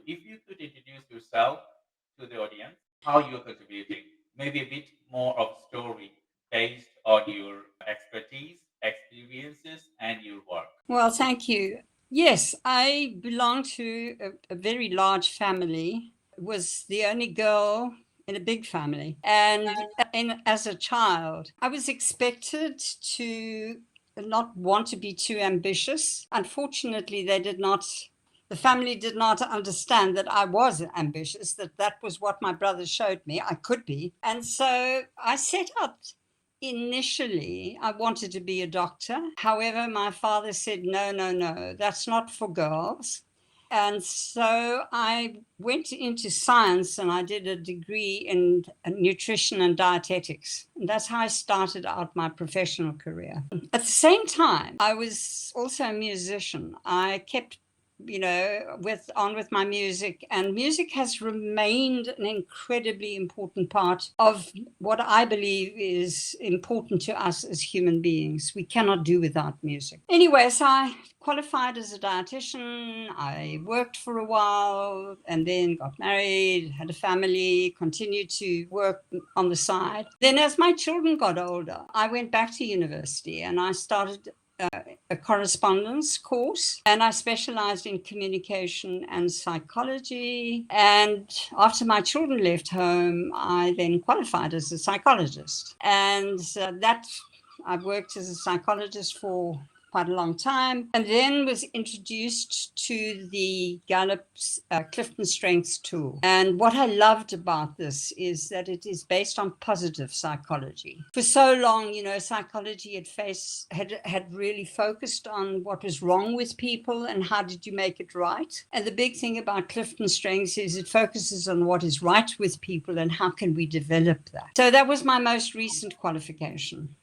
if you could introduce yourself to the audience, how you're contributing, maybe a bit more of story based on your expertise, experiences, and your work. Well, thank you. Yes, I belong to a very large family. Was the only girl in a big family. And as a child, I was expected to not want to be too ambitious. Unfortunately, the family did not understand that I was ambitious, that was what my brother showed me I could be. And so I set out. Initially, I wanted to be a doctor. However, my father said, no, no, no, that's not for girls. And so I went into science and I did a degree in nutrition and dietetics. And that's how I started out my professional career. At the same time, I was also a musician. I kept with my music, and music has remained an incredibly important part of what I believe is important to us as human beings. We cannot do without music. Anyway, so I qualified as a dietitian. I worked for a while and then got married, had a family, continued to work on the side. Then as my children got older, I went back to university and I started a correspondence course, and I specialized in communication and psychology. And after my children left home, I then qualified as a psychologist. And I've worked as a psychologist for quite a long time, and then was introduced to the Gallup's CliftonStrengths tool. And what I loved about this is that it is based on positive psychology. For so long, psychology had really focused on what was wrong with people and how did you make it right. And the big thing about CliftonStrengths is it focuses on what is right with people and how can we develop that. So that was my most recent qualification.